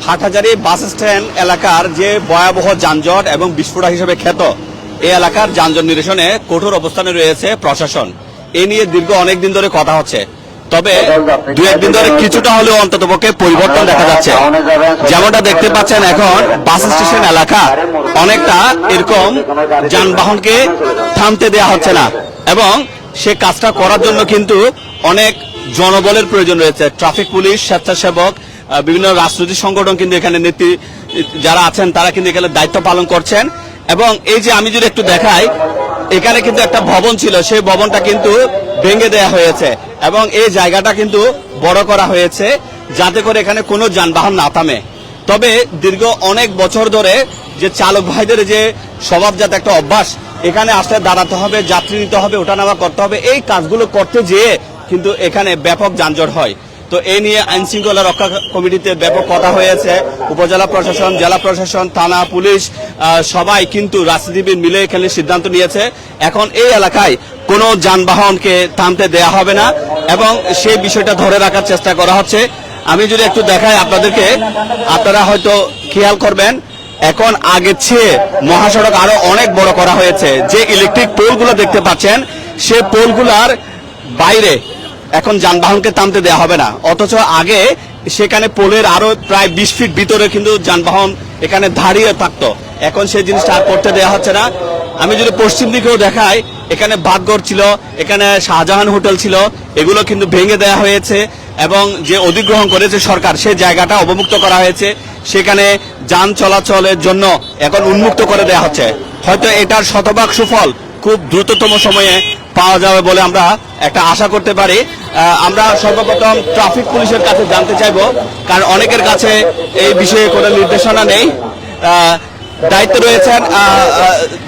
Hathazari bus stand এলাকার যে ভয়াবহ যানজট এবং বিস্ফোরক হিসেবে খ্যাত এই এলাকার যানজট নিরসনে কঠোর অবস্থানে রয়েছে প্রশাসন। এ নিয়ে দীর্ঘ অনেকদিন ধরে কথা হচ্ছে, তবে দু একদিন ধরে কিছুটা হলেও অন্ততপক্ষে পরিবর্তন দেখা যাচ্ছে। যেমনটা দেখতে পাচ্ছেন, এখন বাস স্টেশন এলাকা অনেকটা এরকম যানবাহনকে থামতে দেওয়া হচ্ছে না, এবং সে কাজটা করার জন্য কিন্তু অনেক জনবলের প্রয়োজন রয়েছে। ট্রাফিক পুলিশ, স্বেচ্ছাসেবক, বিভিন্ন রাজনৈতিক সংগঠন কিন্তু এখানে নেতৃত্ব যারা আছেন তারা কিন্তু এখানে দায়িত্ব পালন করছেন। এবং এই যে আমি যদি একটু দেখাই, এখানে কিন্তু একটা ভবন ছিল, সেই ভবনটা কিন্তু ভেঙে দেয়া হয়েছে এবং এই জায়গাটা কিন্তু বড় করা হয়েছে যাতে করে এখানে কোনো যানবাহন না থামে। তবে দীর্ঘ অনেক বছর ধরে যে চালক ভাইদের যে স্বভাবজাত একটা অভ্যাস, এখানে আসলে দাঁড়াতে হবে, যাত্রী নিতে হবে, ওঠানামা করতে হবে, এই কাজগুলো করতে যেয়ে কিন্তু এখানে ব্যাপক যানজট হয়। তো এই নিয়ে আইন শৃঙ্খলা রক্ষা কমিটিতে ব্যাপক কথা হয়েছে। উপজেলা প্রশাসন, জেলা প্রশাসন, থানা, পুলিশ সবাই কিন্তু রাজনীতিবিদ মিলে এখানে সিদ্ধান্ত নিয়েছে এখন এই এলাকায় কোনো যানবাহনকে থামতে দেয়া হবে না এবং সেই বিষয়টা ধরে রাখার চেষ্টা করা হচ্ছে। আমি যদি একটু দেখাই আপনাদেরকে, আপনারা হয়তো খেয়াল করবেন, এখন আগের চেয়ে মহাসড়ক আরো অনেক বড় করা হয়েছে। যে ইলেকট্রিক পোলগুলো দেখতে পাচ্ছেন, সে পোলগুলার বাইরে এখন যানবাহনকে থামতে দেওয়া হবে না, অথচ আগে সেখানে পোলের আরো প্রায় 20 ফিট ভিতরে কিন্তু যানবাহন এখানে দাঁড়িয়ে থাকতো। এখন সেই জিনিসটা আর করতে দেওয়া হচ্ছে না। আমি যদি পশ্চিম দিকেও দেখাই, এখানে বাগঘর ছিল, এখানে শাহজাহান হোটেল ছিল, এগুলো কিন্তু ভেঙে দেওয়া হয়েছে এবং যে অধিগ্রহণ করেছে সরকার সেই জায়গাটা অবমুক্ত করা হয়েছে। সেখানে যান চলাচলের জন্য এখন উন্মুক্ত করে দেওয়া হচ্ছে। হয়তো এটার শতভাগ সুফল খুব দ্রুততম সময়ে পাওয়া যাবে বলে আমরা একটা আশা করতে পারি। আমরা সর্বপ্রথম ট্রাফিক পুলিশের কাছে জানতে চাইব, কারণ অনেকের কাছে এই বিষয়ে কোনো নির্দেশনা নেই। দায়িত্ব রয়েছেন,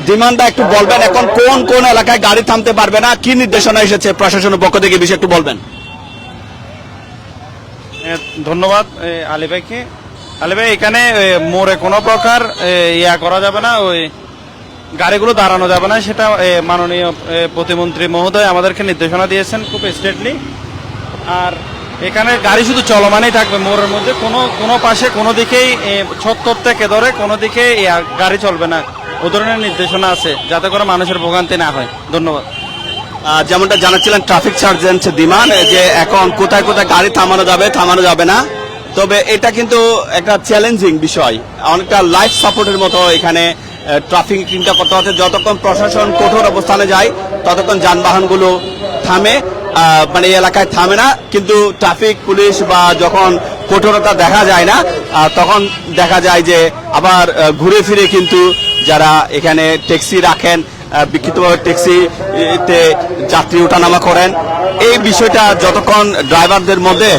ডিমান্ডটা একটু বলবেন, এখন কোন কোন এলাকায় গাড়ি থামতে পারবে না, কি নির্দেশনা এসেছে প্রশাসনের পক্ষ থেকে, বিষয়ে একটু বলবেন। ধন্যবাদ আলী ভাইকে। আলী ভাই, এখানে মোড়ে কোনো প্রকার ইয়া করা যাবে না, ওই গাড়িগুলো দাঁড়ানো যাবে না, সেটা মাননীয় প্রতিমন্ত্রী মহোদয় আমাদেরকে নির্দেশনা দিয়েছেন খুব স্ট্রেটলি। আর এখানে গাড়ি শুধু চলমানই থাকবে, মোড়ের মধ্যে কোনো পাশে কোনো দিকেই ছত্তর থেকে ধরে কোনো দিকে গাড়ি চলবে না, ও ধরনের নির্দেশনা আছে যাতে করে মানুষের ভোগান্তি না হয়। ধন্যবাদ। যেমনটা জানাচ্ছিলেন ট্রাফিক সার্জেন্ট দিমান, যে এখন কোথায় কোথায় গাড়ি থামানো যাবে, থামানো যাবে না, তবে এটা কিন্তু একটা চ্যালেঞ্জিং বিষয়, অনেকটা লাইফ সাপোর্টের মতো এখানে ট্রাফিকিংটা করতে হচ্ছে। যতক্ষণ প্রশাসন কঠোর অবস্থানে যায় ততক্ষণ যানবাহনগুলো থামে, মানে এই এলাকায় থামে না। কিন্তু ট্রাফিক পুলিশ বা যখন কঠোরতা দেখা যায় না, তখন দেখা যায় যে আবার ঘুরে ফিরে কিন্তু যারা এখানে ট্যাক্সি রাখেন, বিক্ষিপ্তভাবে ট্যাক্সিতে যাত্রী ওঠানামা করেন, এই বিষয়টা যতক্ষণ ড্রাইভারদের মধ্যে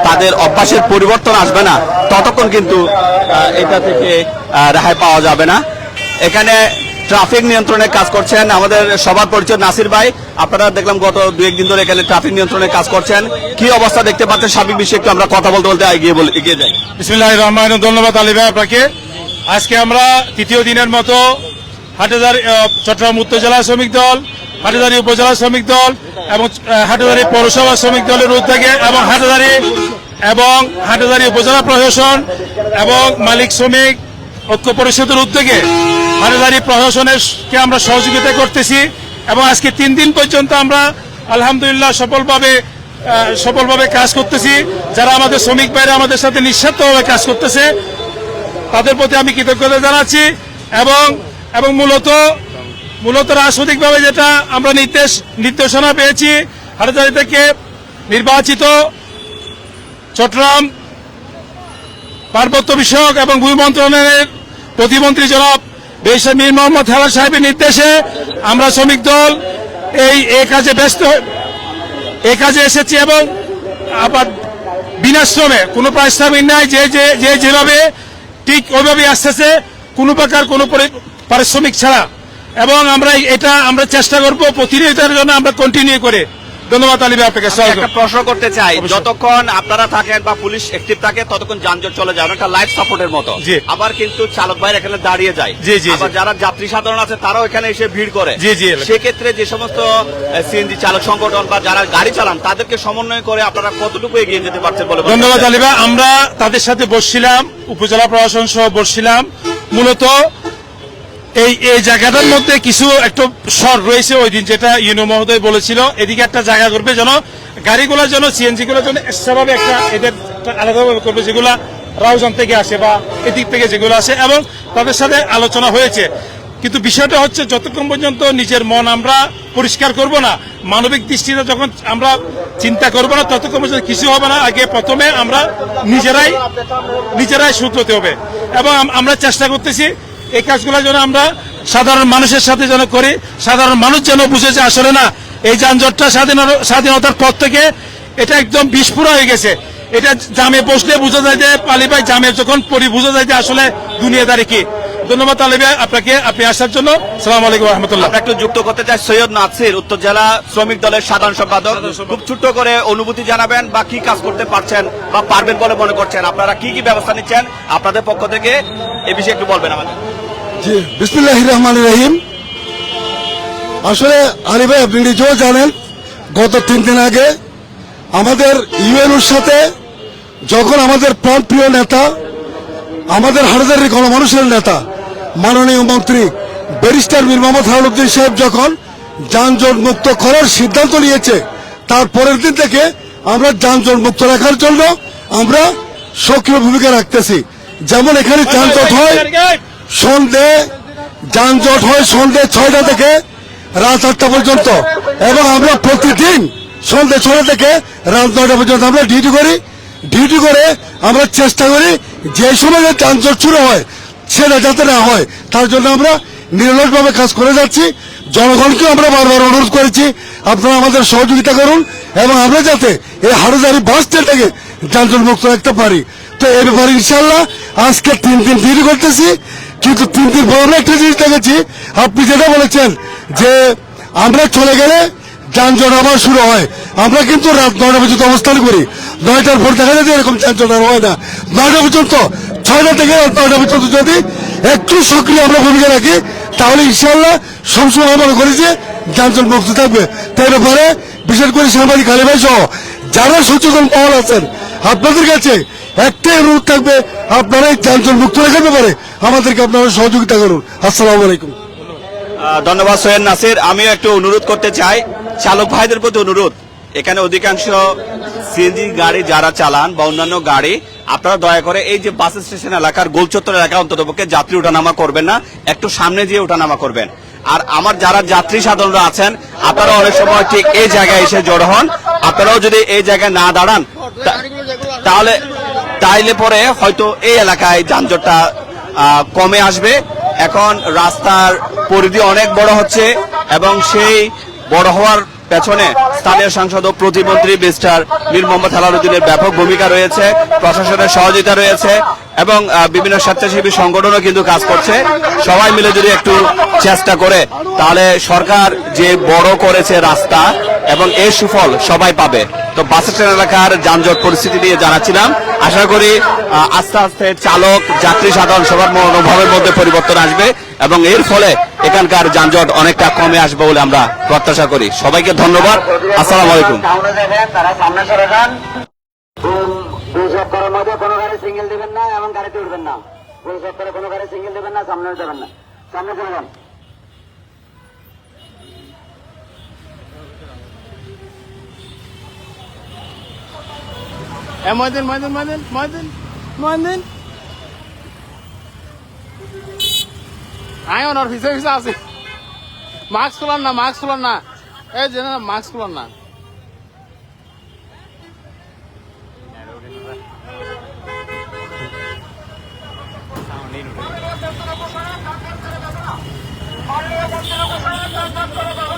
তাদের অভ্যাসের পরিবর্তন আসবে না, ততক্ষণ কিন্তু এটা থেকে রেহাই পাওয়া যাবে না। এখানে ট্রাফিক নিয়ন্ত্রণে কাজ করছেন আমাদের সবার পরিচিত নাসির ভাই। আপনারা দেখলাম গত 2-1 দিন ধরে এখানে ট্রাফিক নিয়ন্ত্রণে কাজ করছেন, কি অবস্থা দেখতে পাচ্ছেন সার্বিক বিষয়ে একটু আমরা কথা বলতে বলতে এগিয়ে যাই। বিসমিল্লাহির রহমানির রহিম। ধন্যবাদ আলী ভাই আপনাকে। আজকে আমরা তৃতীয় দিনের মতো হাটহাজারী চট্টগ্রাম উত্তর জেলা শ্রমিক দল, হাটহাজারী উপজেলা শ্রমিক দল এবং হাটহাজারী পৌরসভা শ্রমিক দলের উদ্যোগে এবং হাটহাজারী উপজেলা প্রশাসন এবং মালিক শ্রমিক ঐক্য পরিষদের উদ্যোগে হাটহাজারী প্রশাসনকে আমরা সহযোগিতা করতেছি এবং আজকে 3 দিন পর্যন্ত আমরা আলহামদুলিল্লাহ সফলভাবে কাজ করতেছি। যারা আমাদের শ্রমিক ভাইরা আমাদের সাথে নিঃস্বার্থভাবে কাজ করতেছে, তাদের প্রতি আমি কৃতজ্ঞতা জানাচ্ছি এবং মূলত রাজনৈতিকভাবে যেটা আমরা নির্দেশনা পেয়েছি, হাটহাজারী থেকে নির্বাচিত চট্টগ্রাম পার্বত্য বিষয়ক এবং ভূমি মন্ত্রণালয়ের প্রতিমন্ত্রী জনাব বেশির মীর মোহাম্মদ হেলাল সাহেবের নির্দেশে আমরা শ্রমিক দল এই কাজে এসেছি এবং আবার বিনাশ্রমে কোনো পারিশ্রমিক নাই, যে যেভাবে ঠিক ওইভাবে আসতেছে, কোনো প্রকার কোনো পারিশ্রমিক ছাড়া। এবং আমরা চেষ্টা করব প্রতিনিয়তার জন্য আমরা কন্টিনিউ করে। ধন্যবাদ আলী ভাই আপনাকে। আমি একটা প্রশ্ন করতে চাই, যতক্ষণ আপনারা থাকেন বা পুলিশ অ্যাক্টিভ থাকে ততক্ষণ যানজট চলে যায়, একটা লাইফ সাপোর্টের মতো। জি। আবার কিন্তু চালক ভাইরা এখানে দাঁড়িয়ে যায়। জি, জি, আবার জি। যারা যাত্রী সাধারণ আছে তারাও এখানে এসে ভিড় করে। জি, জি। সেক্ষেত্রে যে সমস্ত সিএনজি চালক সংগঠন বা যারা গাড়ি চালান তাদেরকে সমন্বয় করে আপনারা কতটুকু এগিয়ে যেতে পারছেন বলে মনে ধন্যবাদ করছেন? আলী ভাই। আমরা তাদের সাথে বসছিলাম, উপজেলা প্রশাসন সহ বসছিলাম। মূলত এই জায়গাটার মধ্যে কিছু একটা শর্ট রয়েছে ওই দিন, যেটা ইউনো মহোদয় বলেছিল, এদিকে একটা জায়গা করবে যেন গাড়িগুলোর জন্য, সিএনজি গুলোর জন্য এক্সট্রাভাবে একটা এদের একটা আলাদাভাবে করবে, যেগুলা রাউজান থেকে আসে বা এদিক থেকে যেগুলো আসে, এবং তাদের সাথে আলোচনা হয়েছে। কিন্তু বিষয়টা হচ্ছে যতক্ষণ পর্যন্ত নিজের মন আমরা পরিষ্কার করব না, মানবিক দৃষ্টিতে যখন আমরা চিন্তা করব না, ততক্ষণ পর্যন্ত কিছু হবে না। আগে প্রথমে আমরা নিজেরাই শুধরাতে হবে, এবং আমরা চেষ্টা করতেছি এই কাজগুলো যেন আমরা সাধারণ মানুষের সাথে যেন করি, সাধারণ মানুষ যেন বুঝে যে আসলে না, এই যানজটটা স্বাধীনতার পর থেকে এটা একদম বিস্ফোরা হয়ে গেছে। এটা জামে বসলে বোঝা যায় যে আলী ভাই, জামে যখন পড়ি বোঝা যায় যে আসলে দুনিয়াদারি কি। ধন্যবাদ আলী ভাই আপনাকে, আপনি আসার জন্য। সালাম আলাইকুম রহমতুল্লাহ। আমরা একটু যুক্ত করতে চাই সৈয়দ নাসির, উত্তর জেলা শ্রমিক দলের সাধারণ সম্পাদক। খুব ছোট্ট করে অনুভূতি জানাবেন বা কি কাজ করতে পারছেন বা পারবেন বলে মনে করছেন, আপনারা কি কি ব্যবস্থা নিচ্ছেন আপনাদের পক্ষ থেকে, এই বিষয়ে একটু বলবেন আমাদের। জি, বিসমিল্লাহির রহমানির রহিম। আসলে আলী ভাই, আপনি নিজেও জানেন, গত 3 দিন আগে আমাদের ইউএনওর সাথে যখন আমাদের প্রাণপ্রিয় নেতা, আমাদের হাটাজারির গণমানুষের নেতা, মাননীয় মন্ত্রী ব্যারিস্টার মীর মোহাম্মদ হারুদ্দিন সাহেব যখন যানজট মুক্ত করার সিদ্ধান্ত নিয়েছে, তার পরের দিন থেকে আমরা যানজট মুক্ত রাখার জন্য আমরা সক্রিয় ভূমিকা রাখতেছি। যেমন এখানে যানজট হয় সন্ধ্যে 6টা থেকে রাত 8টা পর্যন্ত, এবং আমরা প্রতিদিন সন্ধ্যে 6টা থেকে রাত 9টা পর্যন্ত আমরা ডিউটি করে আমরা চেষ্টা করি যে সময় যানজট শুরু হয় সেটা যাতে না হয়, তার জন্য আমরা নিরলসভাবে কাজ করে যাচ্ছি। জনগণকে আমরা বারবার অনুরোধ করেছি আপনারা আমাদের সহযোগিতা করুন, এবং আমরা যাতে এই হাটাজারি বাস স্ট্যান্ড থেকে যানজট মুক্ত রাখতে পারি। তো এই ব্যাপারে ইনশাল্লাহ আজকে 3 দিন ডিউটি করতেছি, কিন্তু 3 দিন পর আমরা একটা জিনিস দেখেছি, আপনি যেটা বলেছেন যে আমরা চলে গেলে যানজট আবার শুরু হয়। আমরা কিন্তু রাত 9টা পর্যন্ত অবস্থান করি, 9টার পর দেখা যায় যে এরকম যানজট আর হয় না। 9টা পর্যন্ত, 6টা থেকে রাত 9টা পর্যন্ত যদি একটু সক্রিয় আমরা ভূমিকা রাখি, তাহলে ইনশাল্লাহ সবসময় আমরা মনে করি যে যানজট মুক্ত থাকবে। তাই ব্যাপারে বিশেষ করে সাংবাদিক আলী ভাই সহ যারা সচেতন মহল আছেন, আপনাদের কাছে একটাই অনুরোধ থাকবে, আপনারা এই যানজট মুক্ত রাখার ব্যাপারে আমাদেরকে আপনারা সহযোগিতা করুন। আসসালামু আলাইকুম। ধন্যবাদ সৈয়দ নাসির। আমিও একটু অনুরোধ করতে চাই, চালক ভাইদের প্রতি অনুরোধ, এখানে অধিকাংশ সিএনজি গাড়ি যারা চালান বা অন্যান্য গাড়ি, আপনারা দয়া করে এই যে বাস স্টেশন এলাকার গোলচত্বর এলাকা অন্ততপক্ষে যাত্রী ওঠানামা করবেন না, একটু সামনে দিয়ে ওঠানামা করবেন। আর আমার যারা যাত্রী সাধারণরা আছেন, আপনারা অনেক সময় ঠিক এই জায়গায় এসে জড়ো হন, আপনারাও যদি এই জায়গায় না দাঁড়ান তাইলে পরে হয়তো এই এলাকায় যানজটটা কমে আসবে। এখন রাস্তার পরিধি অনেক বড় হচ্ছে, এবং সেই বড় হওয়ার পেছনে স্থানীয় সাংসদ ও প্রতিমন্ত্রী মিস্টার মীর মোহাম্মদ হেলালুদ্দিনের ব্যাপক ভূমিকা রয়েছে, প্রশাসনের সহযোগিতা রয়েছে, এবং বিভিন্ন স্বেচ্ছাসেবী সংগঠনও কিন্তু কাজ করছে। সবাই মিলে যদি একটু চেষ্টা করে, তাহলে সরকার যে বড় করেছে রাস্তা, এবং এর সুফল সবাই পাবে। তো বাস স্ট্যান্ড এলাকার যানজট পরিস্থিতি নিয়ে জানাচ্ছিলাম। আশা করি আস্তে আস্তে চালক, যাত্রী সাধারণ সবার মনোভাবের মধ্যে পরিবর্তন আসবে, এবং এর ফলে এখানকার যানজট অনেকটা কমে আসবে বলে আমরা প্রত্যাশা করি। সবাইকে ধন্যবাদ। আসসালামু আলাইকুম। তারা সামনে সরে যান। 2 সপ্তাহের মধ্যে কোনো গাড়ি সিঙ্গেল দেবেন না এবং গাড়িতে উঠবেন না। 2 সপ্তাহে কোনো গাড়ি সিঙ্গেল দেবেন না, সামনে যাবেন না, সামনে চলে যান। আয় ওনার পিছে পিছে আছে, মাস্ক খোলার না, এই যে মাস্ক খোলার না। ঘোষণা